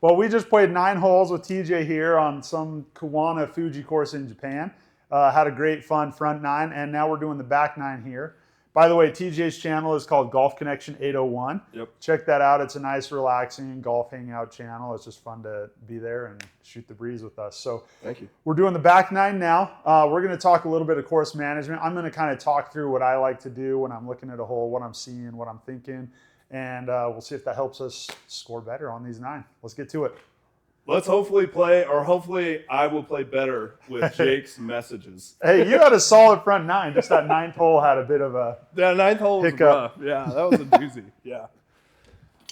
Well, we just played 9 holes with TJ here on some Kawana Fuji course in Japan. Had a great fun front 9, and now we're doing the back 9 here. By the way, TJ's channel is called Golf Connection 801. Yep. Check that out. It's a nice, relaxing golf hangout channel. It's just fun to be there and shoot the breeze with us. So thank you. We're doing the back 9 now. We're going to talk a little bit of course management. I'm going to kind of talk through what I like to do when I'm looking at a hole, what I'm seeing, what I'm thinking, and we'll see if that helps us score better on these 9. Let's get to it. Let's hopefully play, or hopefully I will play better with Jake's messages. Hey, you had a solid front 9. Just that 9th hole had a bit of a that 9th hole was rough. Yeah, that was a doozy. Yeah.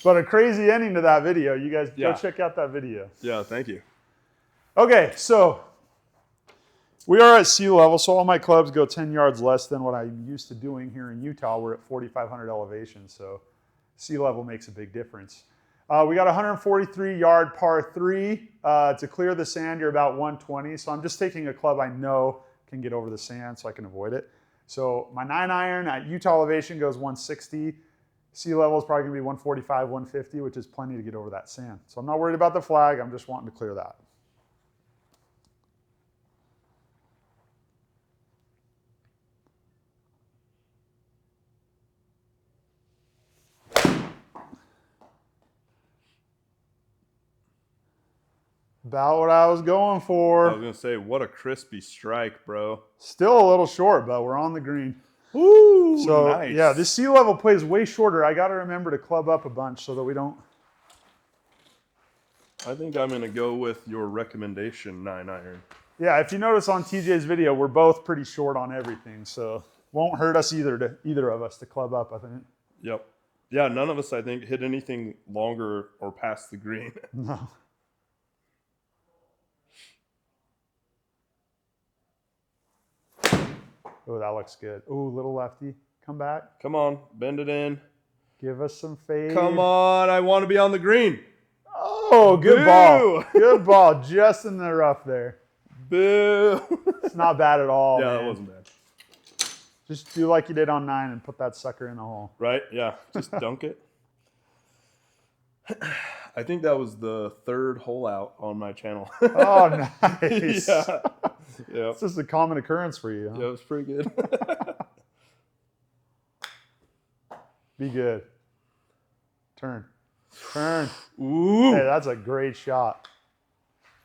But a crazy ending to that video. You guys go check out that video. Yeah, thank you. Okay, so we are at sea level, so all my clubs go 10 yards less than what I'm used to doing here in Utah. We're at 4,500 elevation, so sea level makes a big difference. We got 143-yard par 3. To clear the sand, you're about 120. So I'm just taking a club I know can get over the sand so I can avoid it. So my 9-iron at Utah elevation goes 160. Sea level is probably going to be 145, 150, which is plenty to get over that sand. So I'm not worried about the flag. I'm just wanting to clear that. About what I was going for. I was going to say, what a crispy strike, bro. Still a little short, but we're on the green. Woo, so, nice. Yeah, this sea level plays way shorter. I got to remember to club up a bunch so that we don't. I think I'm going to go with your recommendation 9-iron. Yeah, if you notice on TJ's video, we're both pretty short on everything, so won't hurt us either of us to club up, I think. Yep. Yeah, none of us, I think, hit anything longer or past the green. No. Oh, that looks good. Oh, little lefty. Come back. Come on, bend it in. Give us some fade. Come on, I want to be on the green. Oh, good ball. Good ball. Just in the rough there. Boo. It's not bad at all. Yeah, man. that wasn't bad. Just do like you did on 9 and put that sucker in the hole. Right? Yeah. Just dunk it. I think that was the 3rd hole out on my channel. Oh, nice. Yeah. Yeah. It's just a common occurrence for you. Huh? Yeah, it was pretty good. Be good. Turn. Turn. Ooh. Hey, that's a great shot.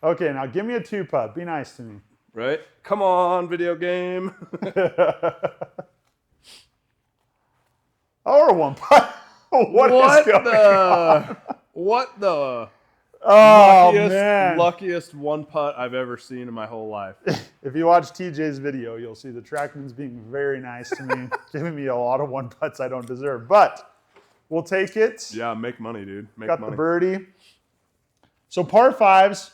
Okay, now give me a 2-putt. Be nice to me. Right? Come on, video game. Or 1-putt. What is going on? What the? Oh, man. Luckiest 1-putt I've ever seen in my whole life. If you watch TJ's video, you'll see the Trackman's being very nice to me, giving me a lot of 1-putts I don't deserve. But we'll take it. Yeah, make money, dude. Make Got money. the birdie. So par 5s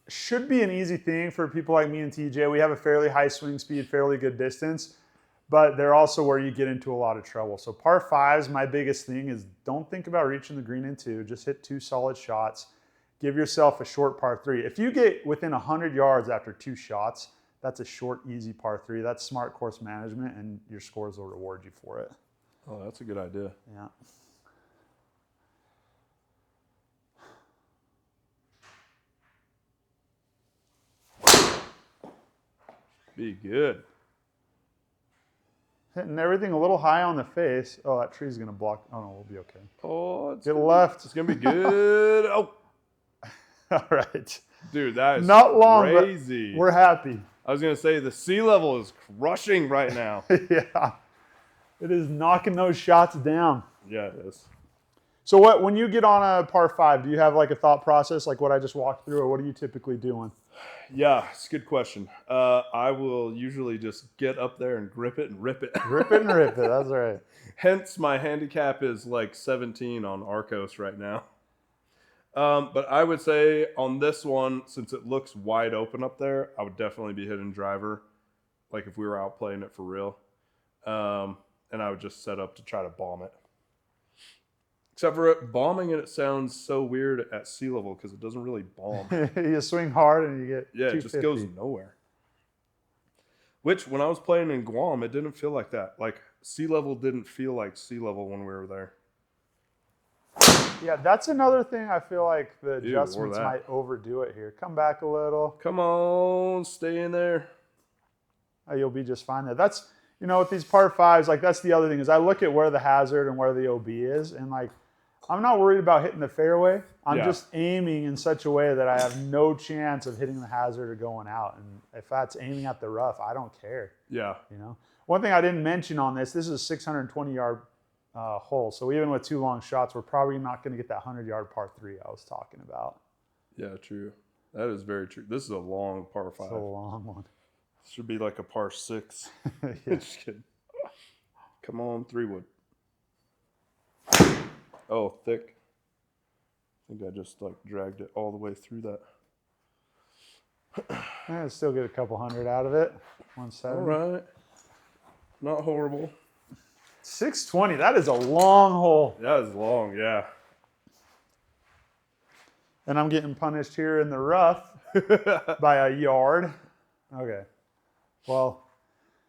should be an easy thing for people like me and TJ. We have a fairly high swing speed, fairly good distance, but they're also where you get into a lot of trouble. So par 5s, my biggest thing is don't think about reaching the green in 2. Just hit 2 solid shots. Give yourself a short par 3. If you get within 100 yards after 2 shots, that's a short, easy par 3. That's smart course management, and your scores will reward you for it. Oh, that's a good idea. Yeah. Be good. Hitting everything a little high on the face. Oh, that tree's going to block. Oh, no, we'll be okay. Oh, Get left. It's going to be good. Oh. All right. Dude, that is not long, crazy. But we're happy. I was going to say the sea level is crushing right now. Yeah. It is knocking those shots down. Yeah, it is. So when you get on a par 5, do you have like a thought process like what I just walked through, or what are you typically doing? Yeah, it's a good question. I will usually just get up there and grip it and rip it. Grip it and rip it. That's right. Hence, my handicap is like 17 on Arccos right now. But I would say on this one, since it looks wide open up there, I would definitely be hitting driver, like if we were out playing it for real. And I would just set up to try to bomb it. Except for bombing it sounds so weird at sea level because it doesn't really bomb. You swing hard and you get it just goes nowhere. Which, when I was playing in Guam, it didn't feel like that. Like, sea level didn't feel like sea level when we were there. Yeah, that's another thing I feel like the Ew, or adjustments that. might overdo it here. Come back a little. Come on, stay in there. Oh, you'll be just fine there. That's, you know, with these par fives, like that's the other thing is I look at where the hazard and where the OB is, and like I'm not worried about hitting the fairway. I'm Yeah. just aiming in such a way that I have no chance of hitting the hazard or going out. And if that's aiming at the rough, I don't care. Yeah. You know, one thing I didn't mention on this is a 620 yard hole. So even with 2 long shots, we're probably not going to get that 100-yard par 3 I was talking about. Yeah, true. That is very true. This is a long par 5. It's a long one. Should be like a par 6. Yeah. Just kidding. Come on, 3-wood. Oh, thick. I think I just like dragged it all the way through that. I still get a couple hundred out of it. 170. All right. Not horrible. 620. That is a long hole. That is long, yeah. And I'm getting punished here in the rough by a yard. Okay. Well,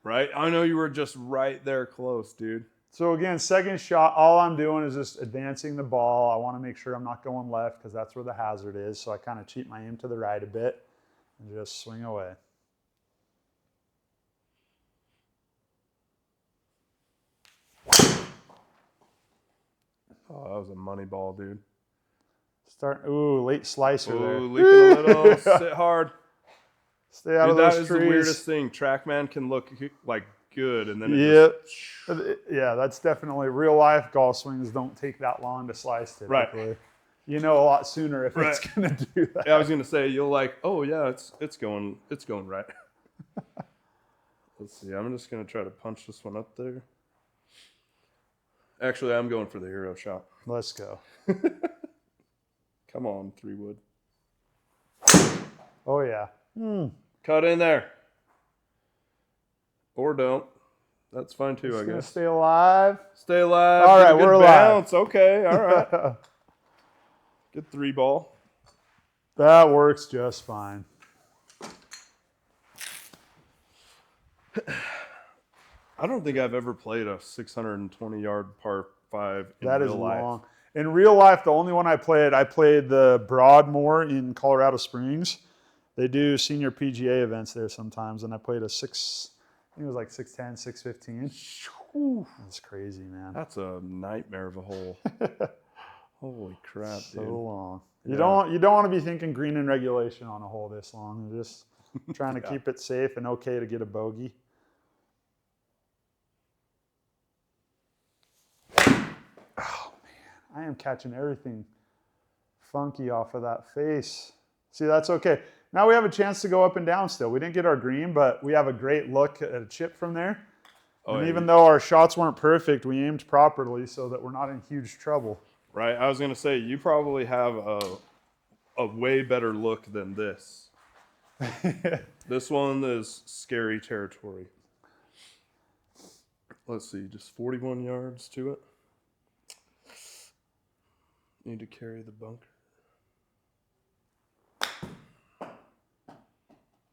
Right? I know you were just right there close, dude. so again, second shot, all I'm doing is just advancing the ball. I want to make sure I'm not going left because that's where the hazard is. So I kind of cheat my aim to the right a bit and just swing away. Oh, that was a money ball, dude. Ooh, late slicer there. Ooh, leaking a little. Sit hard. Stay out Dude, of that those is trees. the weirdest thing. Trackman can look like good, and then it Yep. just... Yeah, that's definitely real life. Golf swings don't take that long to slice typically. Right. You know a lot sooner if it's Right. going to do that. Yeah, I was gonna say you'll like. Oh yeah, it's going right. Let's see. I'm just gonna try to punch this one up there. Actually, I'm going for the hero shot. Let's go. Come on, 3-wood. Oh, yeah. Cut in there. Or don't. That's fine too, Just I gonna guess. stay alive. Stay alive. All Get a right, good we're alive. bounce. Okay, all right. Good 3-ball. That works just fine. I don't think I've ever played a 620-yard par 5 in That is real life. long. In real life, the only one I played the Broadmoor in Colorado Springs. They do senior PGA events there sometimes, and I played I think it was like 610, 615. That's crazy, man. That's a nightmare of a hole. Holy crap, So dude. long. Yeah. You don't want to be thinking green in regulation on a hole this long. You're just trying to keep it safe and okay to get a bogey. Oh man, I am catching everything funky off of that face. See, that's okay. Now we have a chance to go up and down still. We didn't get our green, but we have a great look at a chip from there. Oh, and yeah, even though our shots weren't perfect, we aimed properly so that we're not in huge trouble. Right, I was going to say, you probably have a way better look than this. This one is scary territory. Let's see, just 41 yards to it. Need to carry the bunker.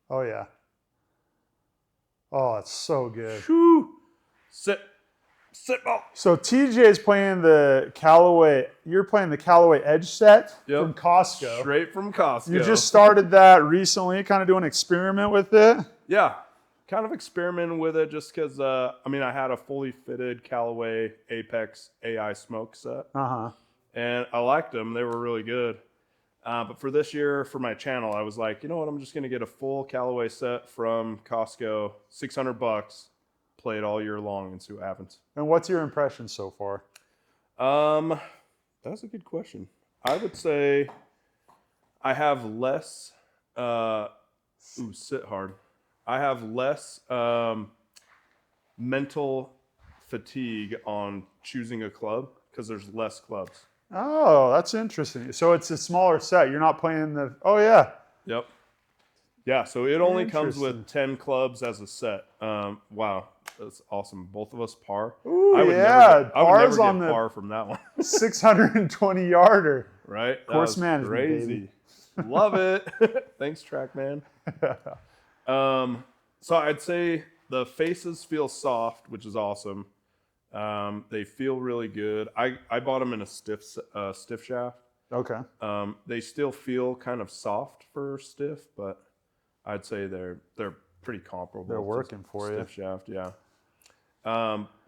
Oh, yeah. Oh, it's so good. Whew. Sit ball. So TJ is playing the Callaway. You're playing the Callaway Edge set from Costco. Straight from Costco. You just started that recently, kind of doing an experiment with it. Yeah, kind of experimenting with it just because, I had a fully fitted Callaway Apex AI smoke set. Uh-huh. And I liked them. They were really good. But for this year, for my channel, I was like, you know what? I'm just going to get a full Callaway set from Costco, $600, play it all year long and see what happens. And what's your impression so far? That's a good question. I would say I have less, sit hard. I have less mental fatigue on choosing a club because there's less clubs. Oh, that's interesting. So it's a smaller set. You're not playing the... Oh, yeah. Yep. Yeah, so it only comes with Interesting. 10 clubs as a set. Wow, that's awesome. Both of us par. Ooh, I would yeah. I would Par's never on get the par from that one. 620 yarder. Right? That Course was management, crazy. Love it. Thanks, Trackman. So I'd say the faces feel soft, which is awesome. They feel really good. I bought them in a stiff shaft. Okay. They still feel kind of soft for stiff, but I'd say they're pretty comparable. They're working for you. Stiff shaft, yeah.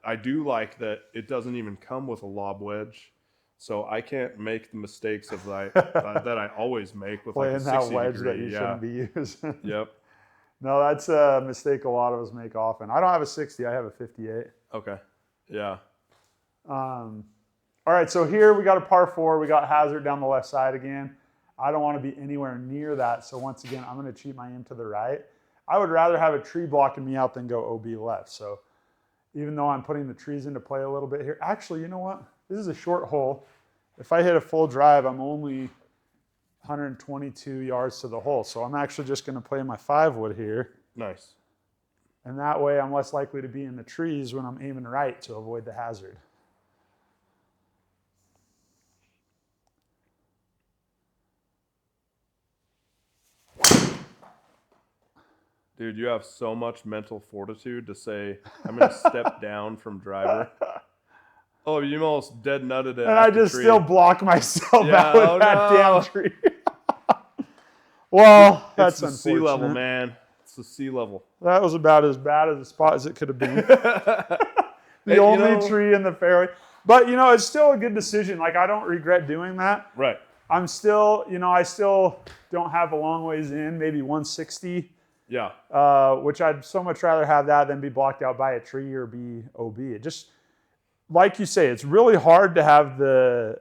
I do like that it doesn't even come with a lob wedge, so I can't make the mistakes of that I always make with Playing like a that 60 wedge degree. that you shouldn't be using. Yep. No, that's a mistake a lot of us make often. I don't have a 60. I have a 58. Okay. Yeah. All right, so here we got a par 4. We got hazard down the left side again. I don't want to be anywhere near that, so once again, I'm going to cheat my aim to the right. I would rather have a tree blocking me out than go OB left. So even though I'm putting the trees into play a little bit here, actually, you know what? This is a short hole. If I hit a full drive, I'm only 122 yards to the hole. So I'm actually just going to play my 5-wood here. Nice. And that way I'm less likely to be in the trees when I'm aiming right to avoid the hazard. Dude, you have so much mental fortitude to say, I'm going to step down from driver. Oh, you almost dead nutted it. And I just still block myself out with that damn tree. Well, that's it's the unfortunate. sea level, man. It's the sea level. That was about as bad as a spot as it could have been. The only tree in the fairway. But, you know, it's still a good decision. Like, I don't regret doing that. Right. I'm still, you know, I still don't have a long ways in, maybe 160. Yeah. Which I'd so much rather have that than be blocked out by a tree or be OB. It just, like you say, it's really hard to have to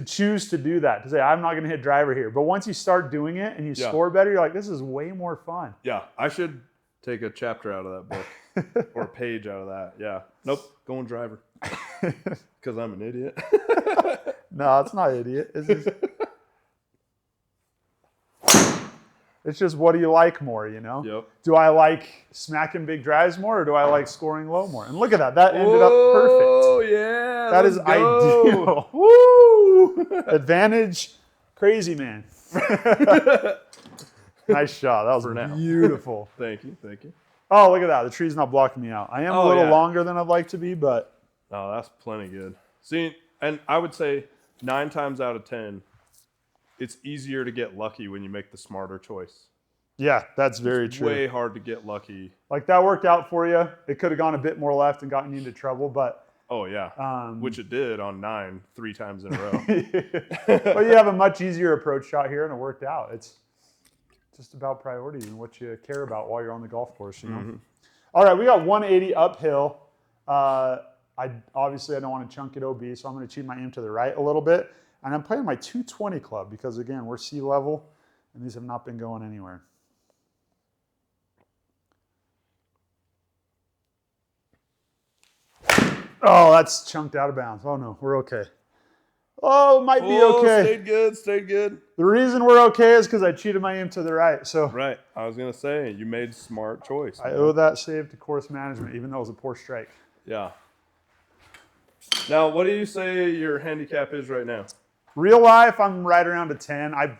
choose to do that, to say, I'm not going to hit driver here. But once you start doing it and you score better, you're like, this is way more fun. Yeah. I should take a chapter out of that book or a page out of that. Yeah. Nope. Going driver. Because I'm an idiot. No, it's not idiot. It's just, what do you like more, you know? Yep. Do I like smacking big drives more, or do I like scoring low more? And look at that. That ended up perfect. Oh, yeah. That is ideal. Woo! Advantage, crazy man. Nice shot. That was beautiful. Thank you. Thank you. Oh, look at that. The tree's not blocking me out. I am a little longer than I'd like to be, but. Oh, that's plenty good. See, and I would say 9 times out of 10, it's easier to get lucky when you make the smarter choice. Yeah, that's very true. Way hard to get lucky. Like, that worked out for you. It could have gone a bit more left and gotten you into trouble, but. Oh, yeah. Which it did on 9, 3 times in a row. But you have a much easier approach shot here, and it worked out. It's just about priorities and what you care about while you're on the golf course, you know? Mm-hmm. All right, we got 180 uphill. Obviously, I don't want to chunk it OB, so I'm going to cheat my aim to the right a little bit. And I'm playing my 220 club because, again, we're sea level, and these have not been going anywhere. Oh, that's chunked out of bounds. Oh, no, we're okay. Oh, it might be okay. Stayed good, stayed good. The reason we're okay is because I cheated my aim to the right. So right. I was going to say, you made a smart choice. I owe that save to course management, even though it was a poor strike. Yeah. Now, what do you say your handicap is right now? Real life, I'm right around a 10. I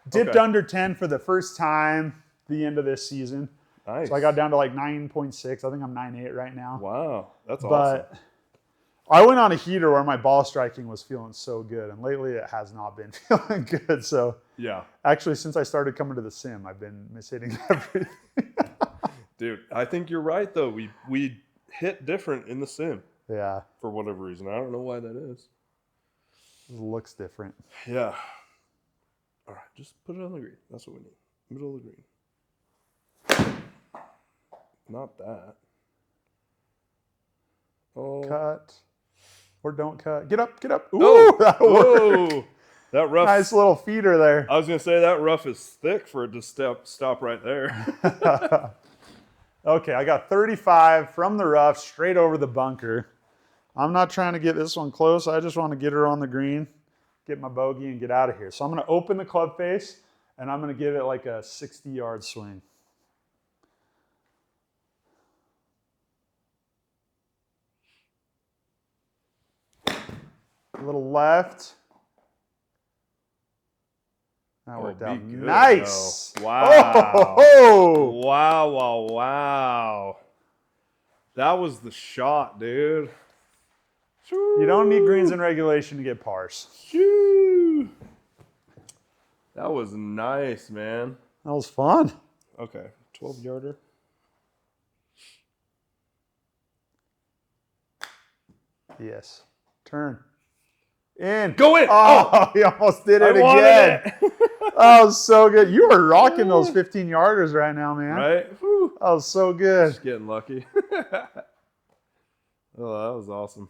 dipped under 10 for the first time the end of this season. Nice. So I got down to like 9.6. I think I'm 9.8 right now. Wow. That's awesome. But I went on a heater where my ball striking was feeling so good, and lately it has not been feeling good. So yeah, actually, since I started coming to the sim, I've been mishitting everything. Dude, I think you're right though. We hit different in the sim. Yeah. For whatever reason, I don't know why that is. It looks different. Yeah. All right, just put it on the green. That's what we need. Middle of the green. Not that. Oh. Cut. Or don't cut. Get up, get up. Ooh, oh, that'll work. That rough. Nice little feeder there. I was going to say that rough is thick for it to stop right there. Okay, I got 35 from the rough straight over the bunker. I'm not trying to get this one close. I just want to get her on the green, get my bogey, and get out of here. So I'm going to open the club face, and I'm going to give it like a 60-yard swing. A little left. That worked out good, nice. Though. Wow. Oh. Wow. That was the shot, dude. You don't need greens in regulation to get pars. Shoo. That was nice, man. That was fun. Okay, 12-yarder. Yes. Turn. In. Go in. Oh, he almost did it again. That was so good. You were rocking those 15-yarders right now, man. Right? Whew. That was so good. Just getting lucky. Oh, that was awesome.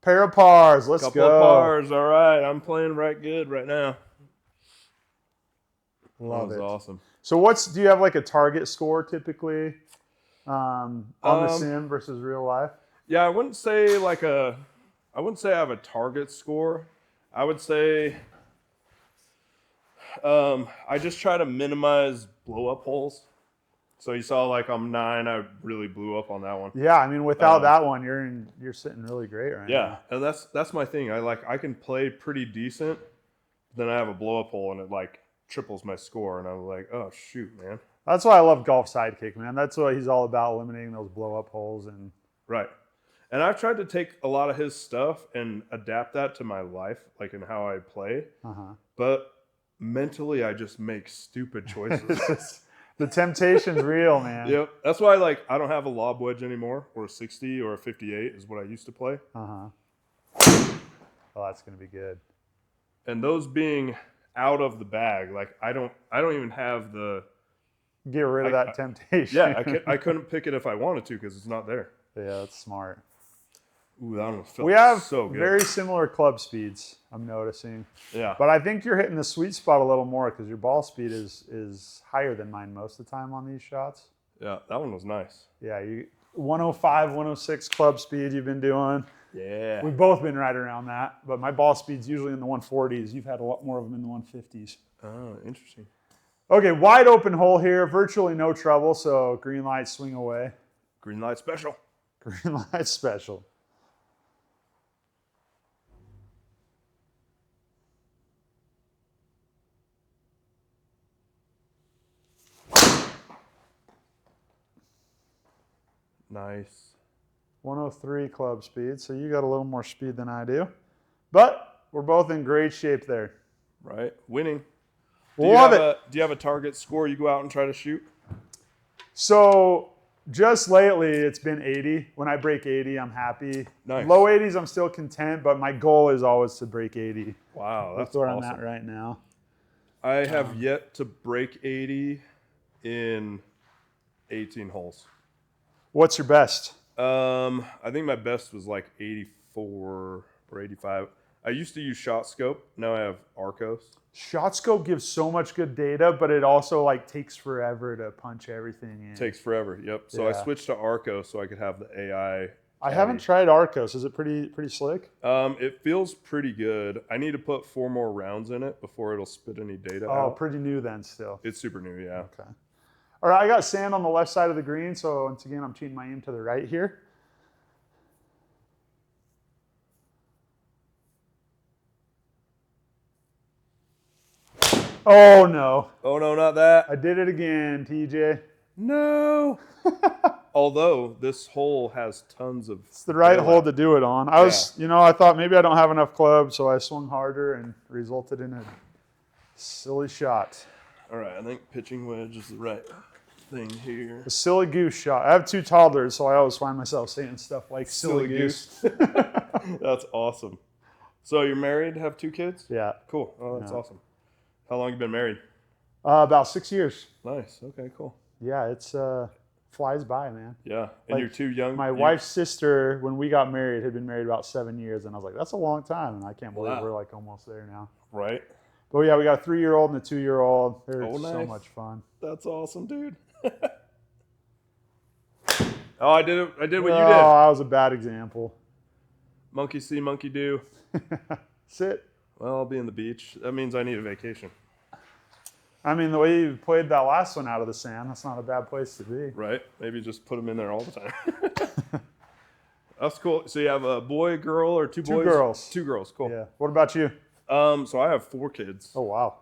Pair of pars. Let's Couple go. of pars. All right. I'm playing right good right now. Love that was it. awesome. So do you have like a target score typically on the sim versus real life? Yeah, I wouldn't say I have a target score. I would say I just try to minimize blow up holes. So you saw like I'm 9, I really blew up on that one. Yeah, I mean without that one you're sitting really great right now. Yeah, and that's my thing. I can play pretty decent, then I have a blow up hole and it like triples my score and I'm like, oh shoot, man. That's why I love Golf Sidekick, man. That's what he's all about, eliminating those blow up holes. And right. And I've tried to take a lot of his stuff and adapt that to my life, like in how I play. But mentally, I just make stupid choices. The temptation's real, man. Yep. That's why I don't have a lob wedge anymore, or a 60 or a 58 is what I used to play. Oh, that's gonna be good. And those being out of the bag, like I don't even have the get rid of that temptation. Yeah, I couldn't pick it if I wanted to because it's not there. Yeah, that's smart. Ooh, that one felt We have so good. very similar club speeds, I'm noticing. Yeah. But I think you're hitting the sweet spot a little more because your ball speed is higher than mine most of the time on these shots. Yeah, that one was nice. Yeah, 105, 106 club speed you've been doing. Yeah. We've both been right around that, but my ball speed's usually in the 140s. You've had a lot more of them in the 150s. Oh, interesting. Okay, wide open hole here, virtually no trouble, so green light, swing away. Green light special. Green light special. Nice. 103 club speed, so you got a little more speed than I do. But we're both in great shape there. Right. Winning. Love it. Do you have a target score you go out and try to shoot? So just lately, it's been 80. When I break 80, I'm happy. Nice. Low 80s, I'm still content, but my goal is always to break 80. Wow, that's where awesome. I'm at right now. I have yet to break 80 in 18 holes. What's your best? I think my best was like 84 or 85. I used to use shotscope. Now I have Arccos. ShotScope gives so much good data, but it also like takes forever to punch everything in. Takes forever. Yep. So I switched to Arccos so I could have the AI. I haven't tried Arccos. Is it pretty slick? It feels pretty good. I need to put 4 more rounds in it before it'll spit any data out. Oh, pretty new then still. It's super new, yeah. Okay. All right, I got sand on the left side of the green, so once again, I'm cheating my aim to the right here. Oh, no. Oh, no, not that. I did it again, TJ. No. Although this hole has tons of... It's the right hole to do it on. I thought maybe I don't have enough clubs, so I swung harder and resulted in a silly shot. All right, I think pitching wedge is the right thing here. A silly goose shot. I have 2 toddlers, so I always find myself saying stuff like silly goose. That's awesome. So you're married, have 2 kids? Yeah. Cool. Oh, that's awesome. How long have you been married? About 6 years. Nice. Okay, cool. Yeah, it's flies by, man. Yeah, and you're too young. My wife's sister, when we got married, had been married about 7 years, and I was like, that's a long time, and I can't believe we're like almost there now. Right. But yeah, we got a 3-year-old and a 2-year-old. They're nice. so much fun. That's awesome, dude. Oh, I did what you did. Oh, that was a bad example. Monkey see, monkey do. Sit. Well, I'll be in the beach. That means I need a vacation. I mean, the way you played that last one out of the sand, that's not a bad place to be. Right. Maybe just put them in there all the time. That's cool. So you have a boy, girl, or 2 boys? 2 girls. 2 girls. Cool. Yeah. What about you? So I have 4 kids. Oh, wow.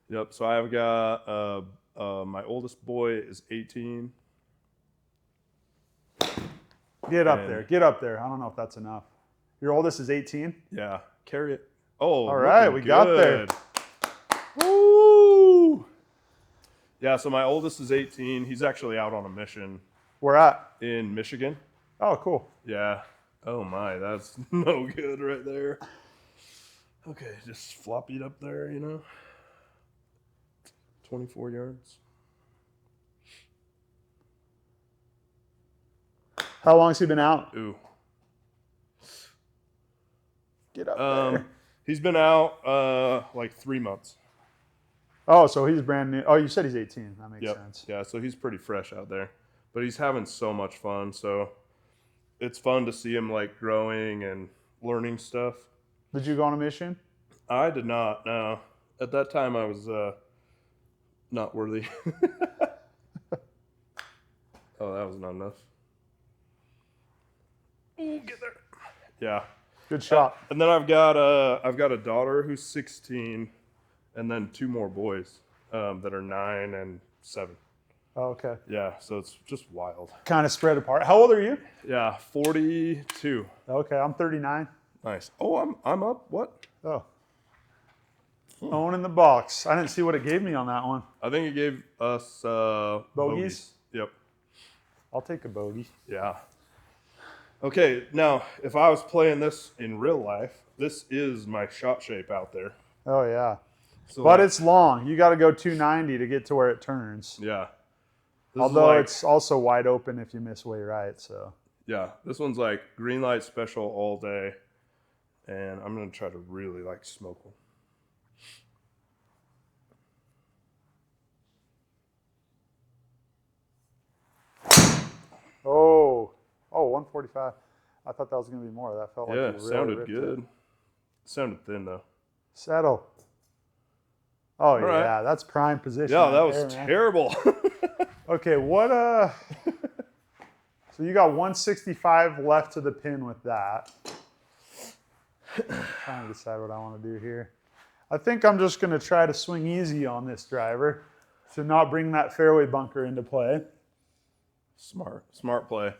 Yep. So I've got my oldest boy is 18. Get up there. Get up there. I don't know if that's enough. Your oldest is 18? Yeah, carry it. Oh, All right, we got there. good. Woo! Yeah, so my oldest is 18. He's actually out on a mission Where at? in Michigan. Oh, cool. Yeah. Oh my, that's no good right there. Okay, just flop it up there, 24 yards. How long has he been out? Ooh. Get up there. He's been out like 3 months. Oh, so he's brand new. Oh, you said he's 18. That makes sense. Yeah, so he's pretty fresh out there. But he's having so much fun, so it's fun to see him like growing and learning stuff. Did you go on a mission? I did not, no. At that time I was not worthy. Oh, that was not enough. Ooh, get there. Yeah. Good shot. And then I've got a daughter who's 16, and then 2 more boys that are 9 and 7. Oh, okay. Yeah, so it's just wild. Kind of spread apart. How old are you? Yeah, 42. Okay, I'm 39. Nice. Oh, I'm up. What? Oh. Owning the box. I didn't see what it gave me on that one. I think it gave us Bogeys? Yep. I'll take a bogey. Yeah. Okay, now if I was playing this in real life, this is my shot shape out there. Oh, yeah. So But it's long. You got to go 290 to get to where it turns. yeah. This Although is it's also wide open if you miss way right. So yeah, this one's like green light special all day, and I'm gonna try to really like smoke them. Oh, 145. I thought that was going to be more. That felt like Yeah, you really sounded ripped good. it. Sounded thin though. Settle. Oh, right. yeah, that's prime position. Yeah, right that was there, man. terrible. Okay, what so you got 165 left to the pin with that. Trying to decide what I want to do here. I think I'm just going to try to swing easy on this driver to not bring that fairway bunker into play. Smart play.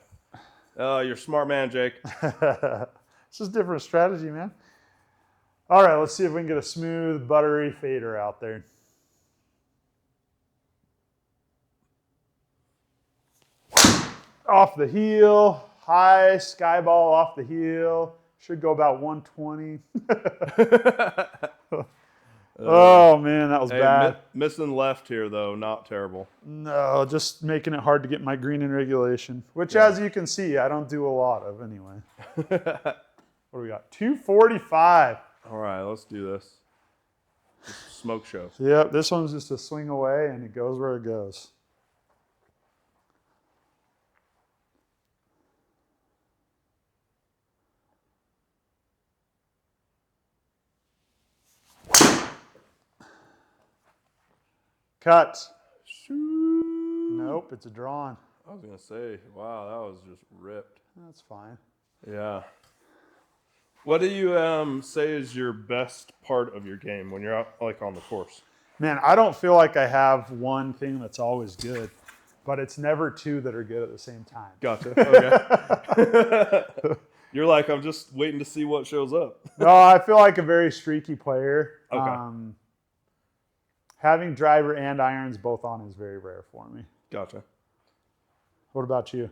You're a smart man, Jake. It's just different strategy, man. All right, let's see if we can get a smooth, buttery fader out there. Off the heel, high sky ball off the heel. Should go about 120. Oh man, that was bad. Missing left here though, not terrible. No, just making it hard to get my green in regulation, which as you can see, I don't do a lot of anyway. What do we got? 245. All right, let's do this. Just smoke show. Yep, this one's just a swing away and it goes where it goes. Cut. Nope, it's a drawn. I was gonna say, wow, that was just ripped. That's fine. Yeah. What do you say is your best part of your game when you're out like on the course? Man, I don't feel like I have one thing that's always good, but it's never two that are good at the same time. Gotcha. Okay. You're like, I'm just waiting to see what shows up. No, I feel like a very streaky player. Okay. Having driver and irons both on is very rare for me. Gotcha. What about you?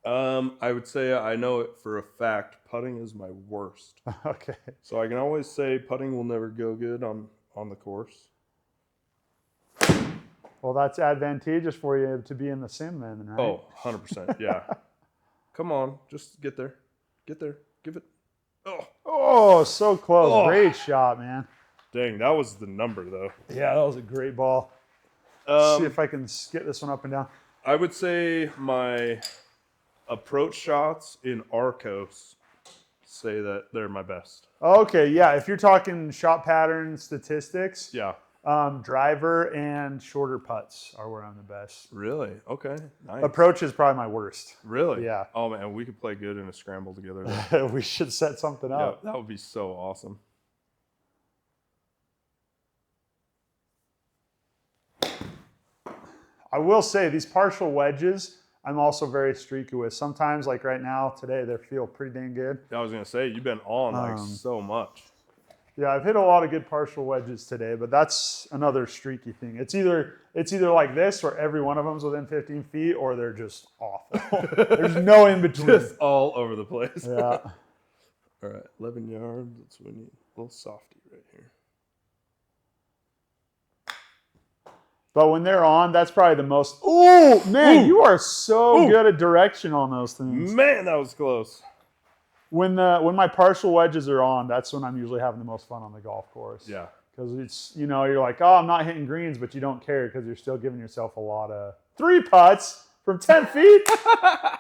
I would say I know it for a fact. Putting is my worst. Okay. So I can always say putting will never go good on the course. Well, that's advantageous for you to be in the sim then, right? Oh, 100%. Yeah. Come on. Just get there. Get there. Give it. Oh, so close. Oh. Great shot, man. Dang, that was the number, though. Yeah, that was a great ball. See if I can get this one up and down. I would say my approach shots in Arccos say that they're my best. Okay, yeah. If you're talking shot pattern statistics, Yeah. driver and shorter putts are where I'm the best. Really? Okay. Nice. Approach is probably my worst. Really? Yeah. Oh, man, we could play good in a scramble together. Then. We should set something Yeah, up. that would be so awesome. I will say these partial wedges I'm also very streaky with. Sometimes, like right now, today, they feel pretty dang good. I was gonna say you've been on like so much. Yeah, I've hit a lot of good partial wedges today, but that's another streaky thing. It's either like this, where every one of them's within 15 feet, or they're just awful. There's no in between. Just all over the place. Yeah. All right, 11 yards. That's what we need. A little softy right here. But when they're on, that's probably the most. Oh man, Ooh. you are so good at direction on those things. Man, that was close. When my partial wedges are on, that's when I'm usually having the most fun on the golf course. Yeah. Because it's, you're like, oh, I'm not hitting greens, but you don't care because you're still giving yourself a lot of 3 putts from 10 feet.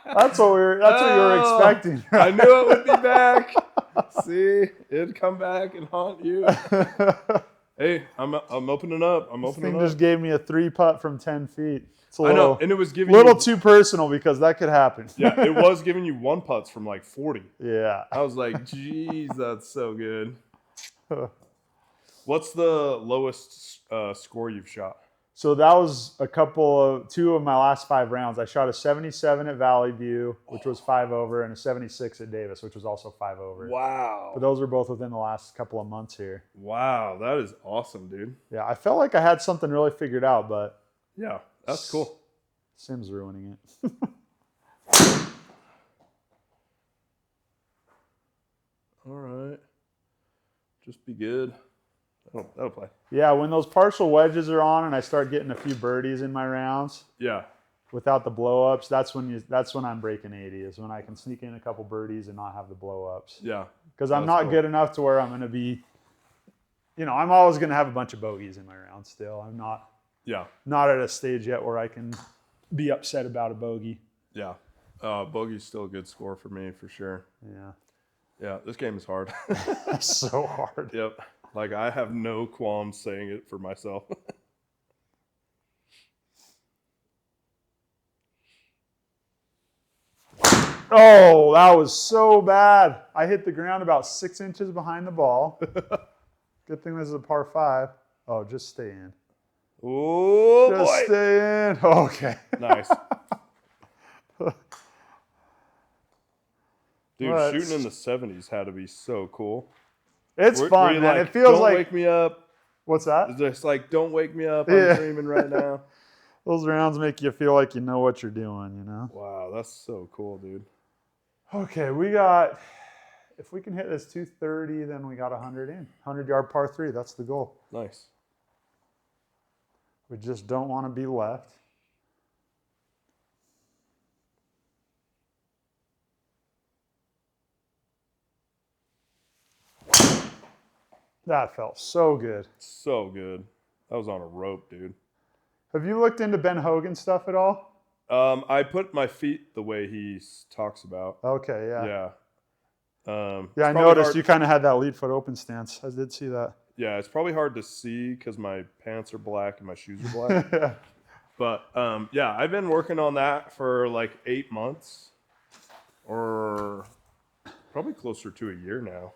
That's what you were expecting. I knew it would be back. See, it'd come back and haunt you. Hey, I'm opening up. I'm This opening thing up. just gave me a 3 putt from 10 feet. It's a I know, and it was giving little you, too personal because that could happen. Yeah, it was giving you 1 putts from like 40. Yeah. I was like, geez, that's so good. What's the lowest score you've shot? So that was 2 of my last 5 rounds. I shot a 77 at Valley View, which was 5 over, and a 76 at Davis, which was also 5 over. Wow. But those were both within the last couple of months here. Wow, that is awesome, dude. Yeah, I felt like I had something really figured out, but Yeah, that's cool. Sim's ruining it. All right. Just be good. That'll play. Yeah, when those partial wedges are on and I start getting a few birdies in my rounds Yeah. without the blow-ups, that's when I'm breaking 80, is when I can sneak in a couple birdies and not have the blow-ups. Yeah. Because I'm That's not cool. good enough to where I'm going to be, I'm always going to have a bunch of bogeys in my round still. I'm not at a stage yet where I can be upset about a bogey. Yeah. Bogey's still a good score for me, for sure. Yeah. Yeah, this game is hard. It's so hard. Yep. Like, I have no qualms saying it for myself. Oh, that was so bad. I hit the ground about 6 inches behind the ball. Good thing this is a par 5. Oh, just stay in. Oh, Just boy. stay in. Okay. Nice. Dude, Well, shooting in the 70s had to be so cool. It's Were fun, you man. like, It feels don't like. wake me up. What's that? It's just like, don't wake me up. Yeah. I'm dreaming right now. Those rounds make you feel like you know what you're doing, Wow, that's so cool, dude. Okay, if we can hit this 230, then we got 100 in. 100-yard par 3, that's the goal. Nice. We just don't want to be left. That felt so good. So good. That was on a rope, dude. Have you looked into Ben Hogan stuff at all? I put my feet the way he talks about. Okay, yeah. Yeah. Yeah, I noticed you kind of had that lead foot open stance. I did see that. Yeah, it's probably hard to see because my pants are black and my shoes are black. Yeah. But yeah, I've been working on that for like 8 months, or probably closer to a year now.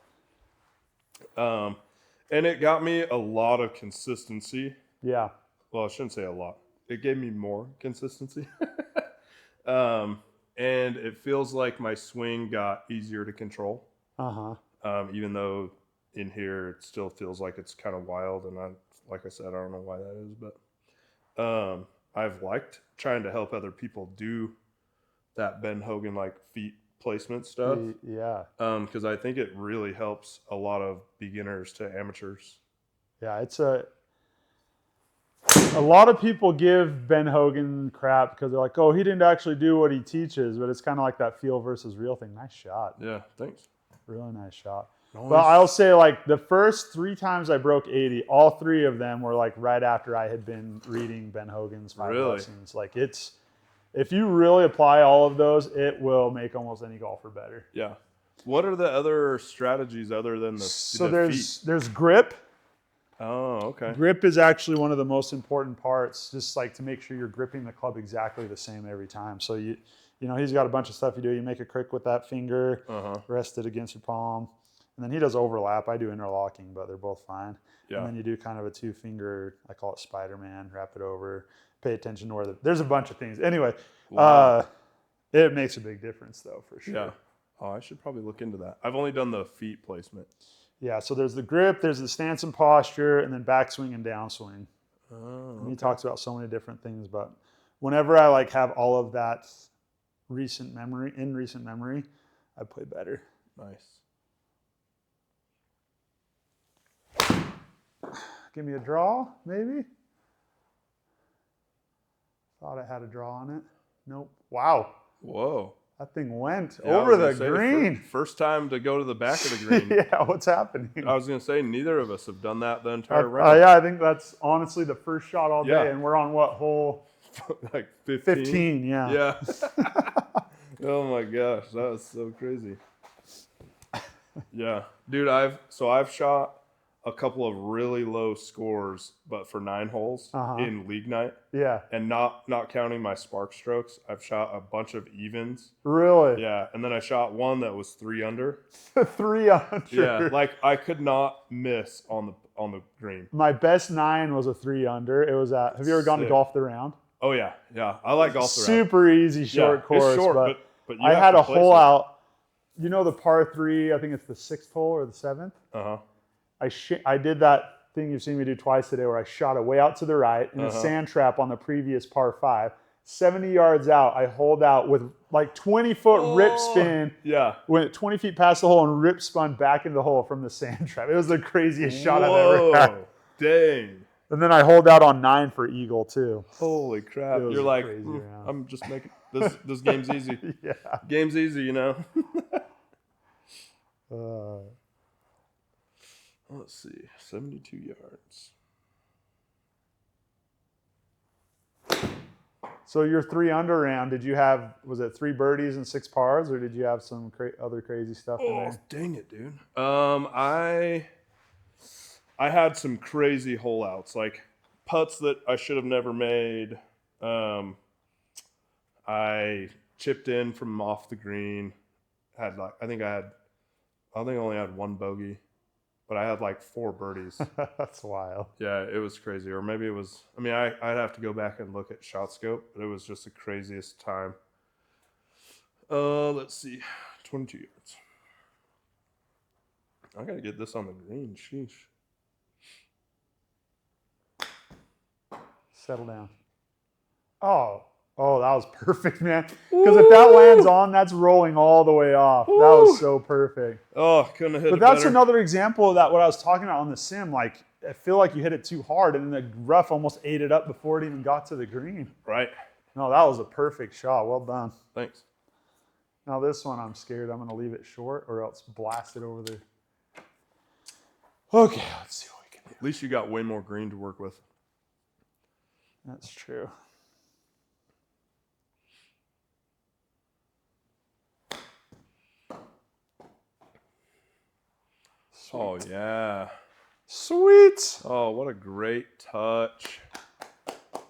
And it got me a lot of consistency. Yeah. Well, I shouldn't say a lot. It gave me more consistency. And it feels like my swing got easier to control. Uh-huh. Even though in here it still feels like it's kind of wild. And like I said, I don't know why that is. But I've liked trying to help other people do that Ben Hogan like feet placement stuff. Yeah. Because I think it really helps a lot of beginners to amateurs. Yeah, it's a lot of people give Ben Hogan crap because they're like, oh, he didn't actually do what he teaches, but it's kind of like that feel versus real thing. Nice shot. Yeah, thanks. Really nice shot. Nice. But I'll say, like, the first 3 times I broke 80, all 3 of them were like right after I had been reading Ben Hogan's 5 lessons. Like, if you really apply all of those, it will make almost any golfer better. Yeah. What are the other strategies other than the So the there's grip. Oh, okay. Grip is actually one of the most important parts, just like to make sure you're gripping the club exactly the same every time. So he's got a bunch of stuff you do. You make a crick with that finger, rest it against your palm. And then he does overlap. I do interlocking, but they're both fine. Yeah. And then you do kind of a 2-finger, I call it Spider-Man, wrap it over, pay attention to where there's a bunch of things. Anyway, Wow. it makes a big difference though, for sure. Yeah. Oh, I should probably look into that. I've only done the feet placement. Yeah, so there's the grip, there's the stance and posture, and then backswing and downswing. Oh, And he talks about so many different things, but whenever I like have all of that in recent memory, I play better. nice. Give me a draw, maybe? Thought I had a draw on it. Nope. Wow. Whoa. That thing went Yeah, I over was the gonna say, green. First time to go to the back of the green. Yeah, what's happening? I was going to say, neither of us have done that the entire round. Yeah, I think that's honestly the first shot all day. Yeah. And we're on what, hole? Like 15? 15, yeah. Yeah. Oh my gosh, that was so crazy. Yeah. Dude, I've shot a couple of really low scores, but for 9 holes in league night. Yeah. And not counting my spark strokes, I've shot a bunch of evens. Really? Yeah, and then I shot one that was 3 under. 3 under. Yeah, like I could not miss on the green. My best 9 was a 3 under. It was at, have you ever gone to Sick. Golf the Round? Oh yeah, yeah. I like golf the round. Super easy short course. It's short, but you I have had to a place hole it. out. You know the par 3, I think it's the 6th hole or the 7th? Uh-huh. I did that thing you've seen me do twice today where I shot it way out to the right in a sand trap on the previous par 5. 70 yards out, I holed out with like 20-foot rip spin. Yeah. Went 20 feet past the hole and rip spun back into the hole from the sand trap. It was the craziest shot I've ever had. Dang. And then I holed out on 9 for eagle too. Holy crap. It was You're a like, crazy round. I'm just making this game's easy. Yeah. Game's easy, you know. Let's see. 72 yards. So your 3 under round, did you have, was it 3 birdies and 6 pars, or did you have some other crazy stuff in there? Dang it, dude. I had some crazy hole outs, like putts that I should have never made. I chipped in from off the green. I think I only had 1 bogey, but I had like 4 birdies. That's wild. Yeah, it was crazy. Or maybe it was, I mean, I'd have to go back and look at ShotScope, but it was just the craziest time. Let's see. 22 yards. I got to get this on the green. Sheesh. Settle down. Oh, that was perfect, man. Because if that lands on, that's rolling all the way off. Woo. That was so perfect. Oh, couldn't have hit But it that's better. another example of that, what I was talking about on the sim. Like, I feel like you hit it too hard, and then the rough almost ate it up before it even got to the green. Right. No, that was a perfect shot. Well done. Thanks. Now this one, I'm scared I'm going to leave it short or else blast it over there. Okay, let's see what we can do. At least you got way more green to work with. That's true. Sweet. Oh, yeah. Sweet. Oh, what a great touch.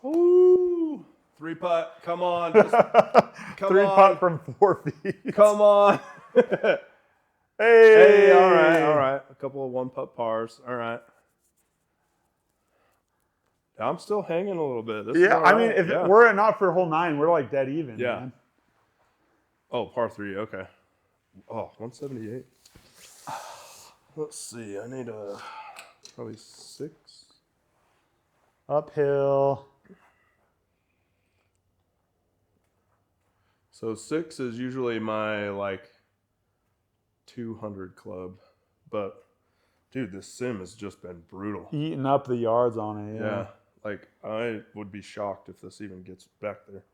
Ooh. 3-putt. Come on. Just, come 3-putt on. from 4 feet. Come on. Hey. Hey, all right. A couple of 1-putt pars. All right. I'm still hanging a little bit. This is Yeah, all I right. mean, if it were not for hole 9, we're like dead even, Yeah. man. Oh, par 3. Okay. Oh, 178. Let's see. I need probably 6. Uphill. So 6 is usually my like 200 club, but dude, this sim has just been brutal. Eating up the yards on it, Yeah, like I would be shocked if this even gets back there.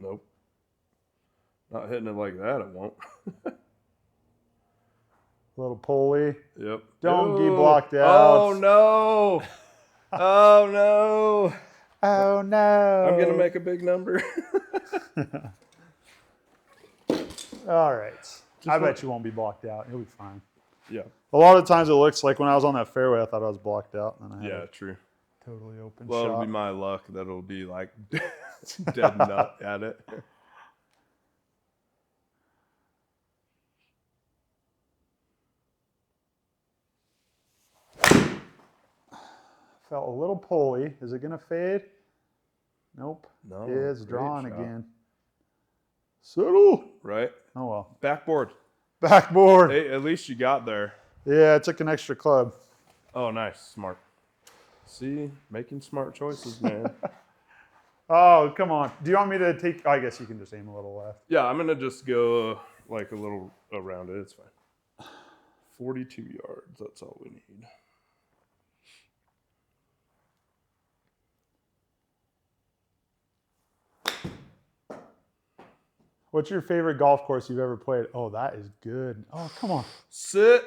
Nope. Not hitting it like that, it won't. Little pulley. Yep. Don't get Ooh. blocked out. Oh no. Oh no. Oh, no. I'm going to make a big number. All right. I bet you won't be blocked out. You'll be fine. Yeah. A lot of times it looks like when I was on that fairway, I thought I was blocked out. And I had Yeah, to true. Totally open Well, shot. it'll be my luck that it'll be like dead nut at it. Felt a little pulley. Is it going to fade? Nope. No. It's great drawn shot. again. Settle. Right? Oh, well. Backboard. Backboard. Hey, at least you got there. Yeah, I took an extra club. Oh, nice. Smart. See? Making smart choices, man. Oh, come on. Do you want me to take... I guess you can just aim a little left. Yeah, I'm going to just go like a little around it. It's fine. 42 yards. That's all we need. What's your favorite golf course you've ever played? Oh, that is good. Oh, come on. Sit.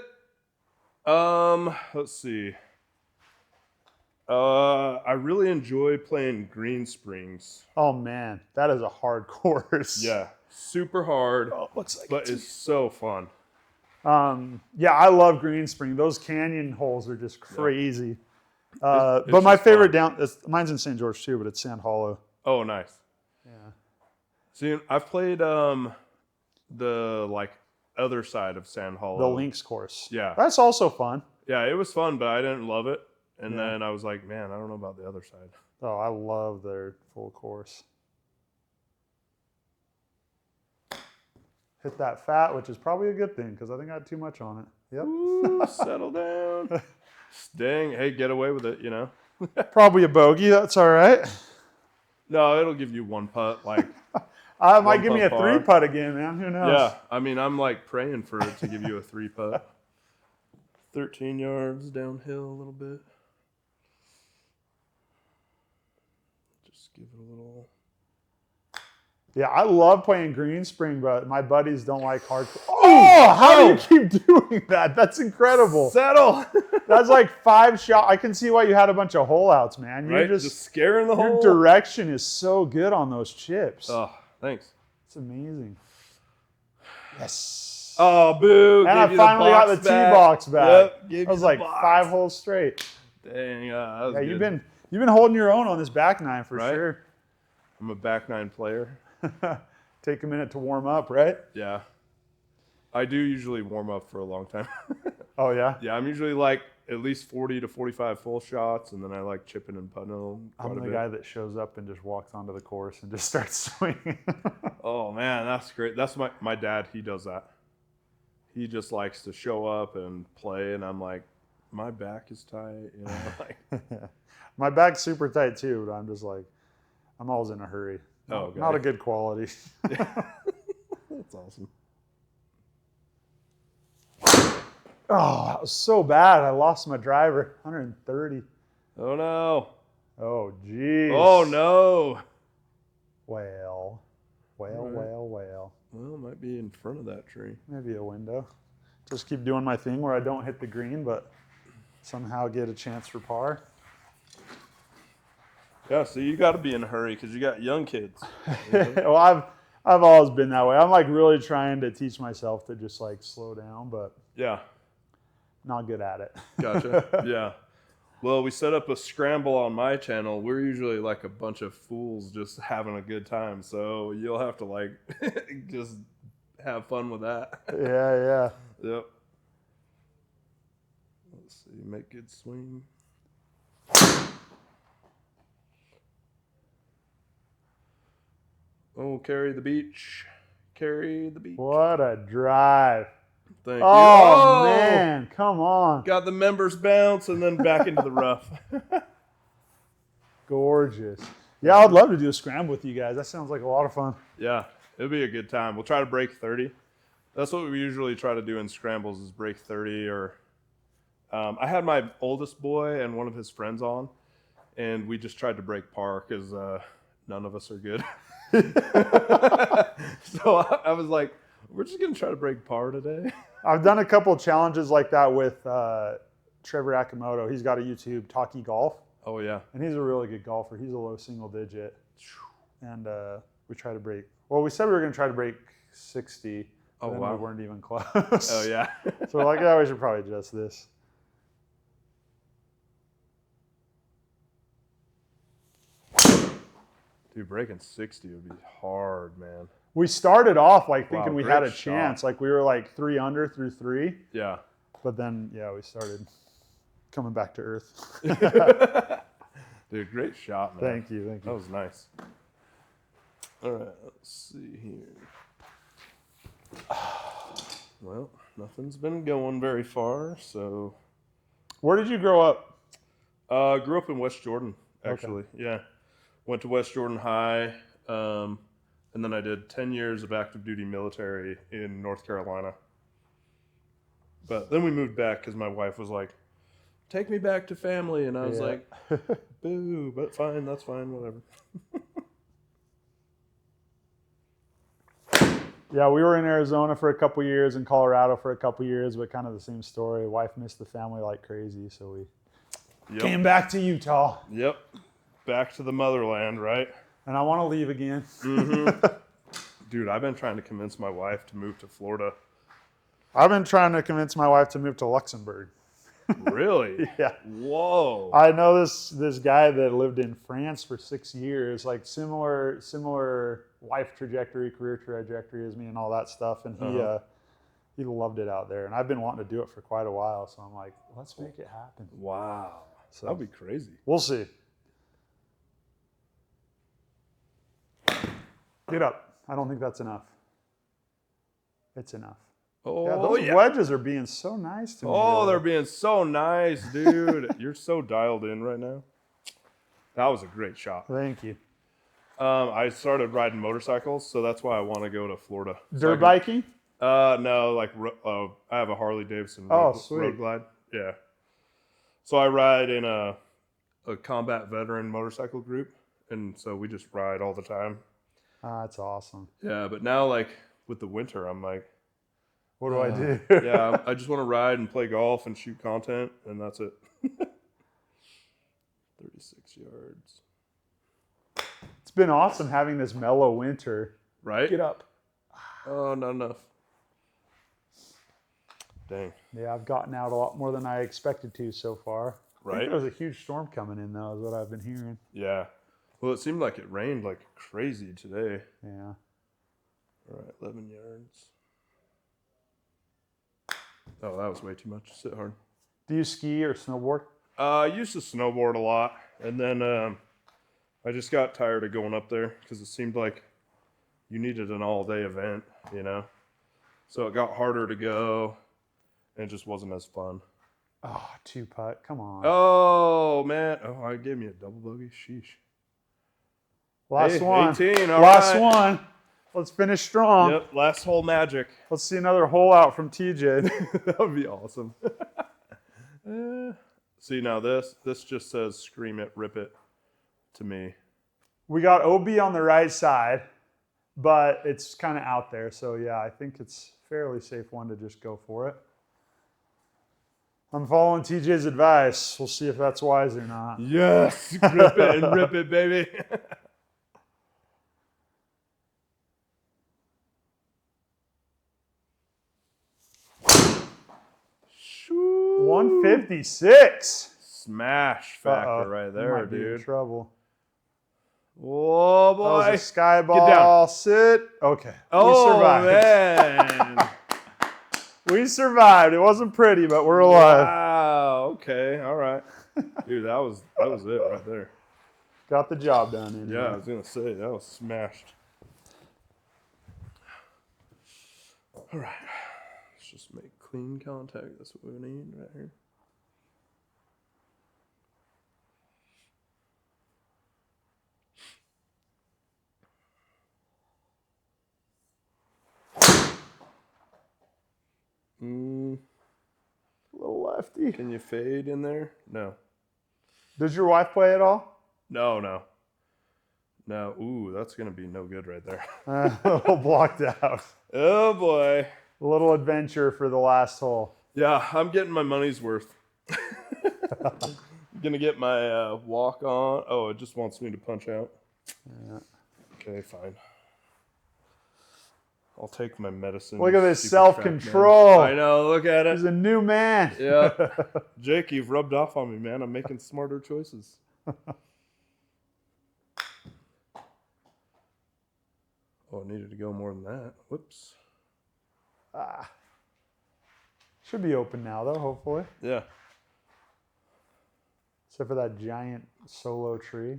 Let's see. I really enjoy playing Green Springs. Oh, man. That is a hard course. Yeah, super hard, Oh, looks like but it's so fun. Yeah, I love Green Spring. Those canyon holes are just crazy. It's But my just favorite fun. mine's in St. George too, but it's Sand Hollow. Oh, nice. Yeah. See, I've played the like other side of Sand Hollow. The links course. Yeah. That's also fun. Yeah, it was fun, but I didn't love it. And Yeah. then I was like, man, I don't know about the other side. Oh, I love their full course. Hit that fat, which is probably a good thing because I think I had too much on it. Yep. Ooh, settle down. Dang, hey, get away with it, you know? Probably a bogey. That's all right. No, it'll give you one putt, like, Might give me a putt par. 3-putt again, man. Who knows? yeah. I mean, I'm like praying for it to give you a 3-putt. 13 yards downhill a little bit. Just give it a little. Yeah, I love playing Green Spring, but my buddies don't like hardcore. Oh, how do you keep doing that? That's incredible. Settle! That's like 5 shots. I can see why you had a bunch of hole outs, man. Right? Just scaring the your hole. direction is so good on those chips. Oh, thanks. It's amazing. Yes. Oh, boo. And I finally got the tee box back. Yep, gave That you was the like box. 5 holes straight. Dang, that was Yeah, good. you've been holding your own on this back nine for Right? sure. I'm a back nine player. Take a minute to warm up, right? Yeah. I do usually warm up for a long time. Oh, yeah? Yeah, I'm usually like at least 40 to 45 full shots, and then I like chipping and putting quite I'm a the bit. guy that shows up and just walks onto the course and just starts swinging. Oh, man, that's great. That's my dad. He does that. He just likes to show up and play, and I'm like, my back is tight. You know, like, My back's super tight too, but I'm just like, I'm always in a hurry. Oh, okay. Not a good quality. That's awesome. Oh, that was so bad. I lost my driver. 130. Oh, no. Oh, geez. Oh, no. Well. Right. Well. Well, it might be in front of that tree. Maybe a window. Just keep doing my thing where I don't hit the green, but somehow get a chance for par. Yeah, so you got to be in a hurry because you got young kids. Well, I've always been that way. I'm like really trying to teach myself to just like slow down, but Yeah, not good at it. gotcha. Yeah. Well, we set up a scramble on my channel. We're usually like a bunch of fools just having a good time. So you'll have to like just have fun with that. Yeah. Yep. Let's see. Make good swing. Oh, carry the beach. Carry the beach. What a drive. Thank Oh, you. man. Come on. Got the members bounce and then back into the rough. Gorgeous. Yeah, I'd love to do a scramble with you guys. That sounds like a lot of fun. Yeah, it'll be a good time. We'll try to break 30. That's what we usually try to do in scrambles is break 30. Or I had my oldest boy and one of his friends on, and we just tried to break par because none of us are good. So I was like, we're just going to try to break par today. I've done a couple of challenges like that with Trevor Akamoto. He's got a YouTube, Talkie Golf, Oh, yeah. and he's a really good golfer. He's a low single digit. And we try to break, well, we said we were going to try to break 60. Oh, then wow. we weren't even close. Oh, yeah. So we're like, yeah, we should probably adjust this. Dude, breaking 60 would be hard, man. We started off like thinking Wow, we great had a shot. chance. Like we were like 3 under through 3. Yeah. But then, yeah, we started coming back to earth. Dude, great shot, man. Thank you. That was nice. All right, let's see here. Well, nothing's been going very far, so. Where did you grow up? Grew up in West Jordan, actually. Okay. Yeah. Went to West Jordan High, and then I did 10 years of active duty military in North Carolina. But then we moved back because my wife was like, take me back to family. And I was like, boo, but fine, that's fine, whatever. Yeah, we were in Arizona for a couple years, in Colorado for a couple years, but kind of the same story. Wife missed the family like crazy, so we came back to Utah. Yep. Back to the motherland, right? And I want to leave again. Mm-hmm. Dude, I've been trying to convince my wife to move to Florida. I've been trying to convince my wife to move to Luxembourg. Really? Yeah. Whoa. I know this guy that lived in France for 6 years, like similar life trajectory, career trajectory as me and all that stuff. And he loved it out there. And I've been wanting to do it for quite a while. So I'm like, let's make it happen. Wow. So that'd be crazy. We'll see. Get up. I don't think that's enough. It's enough. Oh, yeah, those wedges are being so nice to me. Oh, they're being so nice, dude. You're so dialed in right now. That was a great shot. Thank you. I started riding motorcycles, so that's why I want to go to Florida. Dirt biking? No, like I have a Harley Davidson road glide. Yeah. So I ride in a combat veteran motorcycle group, and so we just ride all the time. That's awesome. Yeah, but now like with the winter, I'm like, what do I do? Yeah, I just want to ride and play golf and shoot content, and that's it. 36 yards. It's been awesome having this mellow winter. Right? Get up. Oh, not enough. Dang. Yeah, I've gotten out a lot more than I expected to so far. Right? I think there was a huge storm coming in, though, is what I've been hearing. Yeah. Well, it seemed like it rained like crazy today. Yeah. All right, 11 yards. Oh, that was way too much. Sit hard. Do you ski or snowboard? I used to snowboard a lot, and then I just got tired of going up there because it seemed like you needed an all-day event, you know? So it got harder to go, and it just wasn't as fun. Oh, 2-putt. Come on. Oh, man. Oh, I gave me a double bogey. Sheesh. Last one. 18. All Last right. one. Let's finish strong. Yep, last hole magic. Let's see another hole out from TJ. That would be awesome. See, now this just says scream it, rip it to me. We got OB on the right side, but it's kind of out there. So, yeah, I think it's a fairly safe one to just go for it. I'm following TJ's advice. We'll see if that's wise or not. Yes, grip it and rip it, baby. Shoo. 156. Smash factor right there, might be in dude. trouble. Oh, boy. That was a sky ball. Get down. Sit. Okay. Oh, we survived. Man. We survived. It wasn't pretty, but we're alive. Wow. Okay. All right. Dude, that was it right there. Got the job done. Anyway. Yeah, I was going to say, that was smashed. All right. Let's just make clean contact. That's what we need right here. Little lefty. Can you fade in there? No. Does your wife play at all? No. Ooh, that's going to be no good right there. A little blocked out. Oh, boy. A little adventure for the last hole. Yeah, I'm getting my money's worth. Going to get my walk on. Oh, it just wants me to punch out. Yeah. Okay, fine. I'll take my medicine. Look at this self-control. I know, look at it. He's a new man. Yeah. Jake, you've rubbed off on me, man. I'm making smarter choices. Oh, it needed to go more than that. Whoops. Should be open now, though, hopefully. Yeah. Except for that giant solo tree.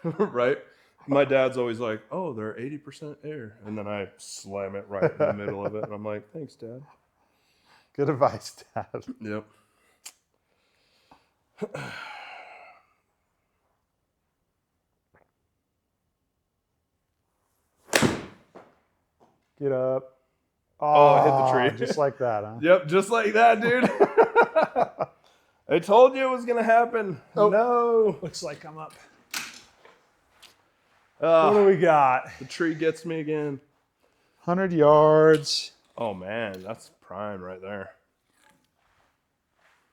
Right? My dad's always like, oh, they're 80% air. And then I slam it right in the middle of it. And I'm like, thanks, Dad. Good advice, Dad. Yep. Get up. Oh, I hit the tree. Just like that, huh? Yep, just like that, dude. I told you it was going to happen. Oh. No. Looks like I'm up. What do we got? The tree gets me again. 100 yards. Oh, man, that's prime right there.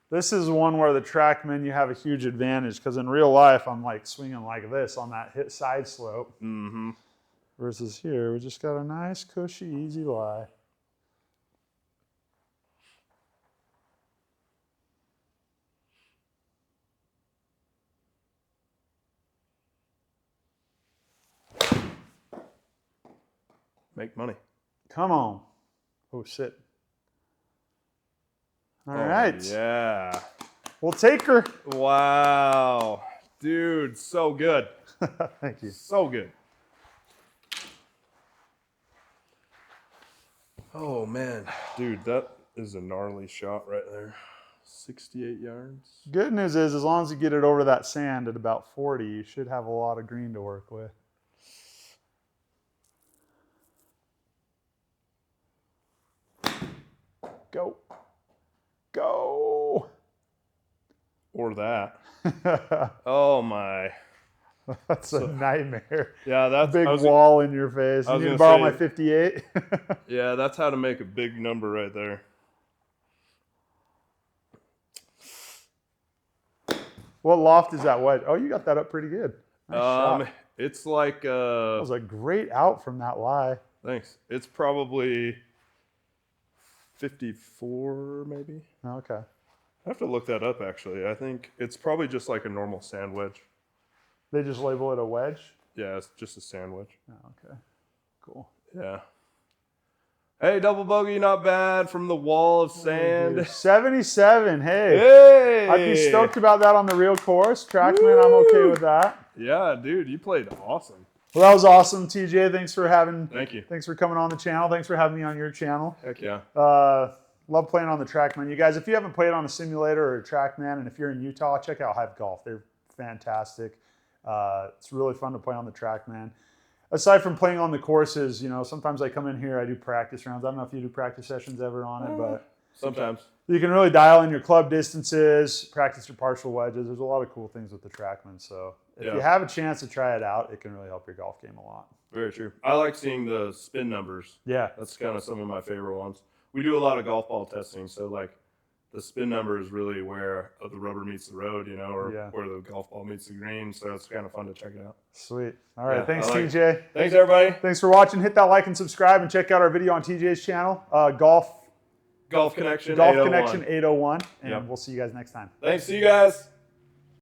This is one where the Trackman, you have a huge advantage because in real life, I'm like swinging like this on that hit side slope. Mm-hmm. Versus here, we just got a nice, cushy, easy lie. Make money. Come on. Oh, shit. All right. Yeah. We'll take her. Wow. Dude, so good. Thank you. So good. Oh, man. Dude, that is a gnarly shot right there. 68 yards. Good news is, as long as you get it over that sand at about 40, you should have a lot of green to work with. Go. Go. Or that. Oh, my. That's a nightmare. Yeah, that's big wall in your face. You need to borrow my 58? Yeah, that's how to make a big number right there. What loft is that wedge? Oh, you got that up pretty good. Nice shot. It's like that was a great out from that lie. Thanks. It's probably 54 maybe. Okay. I have to look that up actually. I think it's probably just like a normal sand wedge. They just label it a wedge? Yeah, it's just a sand wedge. Oh, okay. Cool. Yeah. Hey, double bogey, not bad from the wall of sand. Dude, 77. Hey. Hey. I'd be stoked about that on the real course. Trackman, I'm okay with that. Yeah, dude, you played awesome. Well, that was awesome, TJ. Thanks for having. Thank you. Thanks for coming on the channel. Thanks for having me on your channel. Heck yeah. Love playing on the Trackman. You guys, if you haven't played on a simulator or a Trackman, and if you're in Utah, check out Hive Golf. They're fantastic. It's really fun to play on the Trackman. Aside from playing on the courses, you know, sometimes I come in here, I do practice rounds. I don't know if you do practice sessions ever on it, but sometimes you can really dial in your club distances, practice your partial wedges. There's a lot of cool things with the Trackman. So if you have a chance to try it out, it can really help your golf game a lot. Very true. I like seeing the spin numbers. Yeah. That's kind of some of my favorite ones. We do a lot of golf ball testing, so like the spin number is really where the rubber meets the road, you know, or where the golf ball meets the green. So it's kind of fun to check it out. Sweet. All right. Yeah, Thanks, like TJ. Thanks, everybody. Thanks for watching. Hit that like and subscribe, and check out our video on TJ's channel, Golf Connection Golf 801. Connection 801. And we'll see you guys next time. Thanks. See you guys.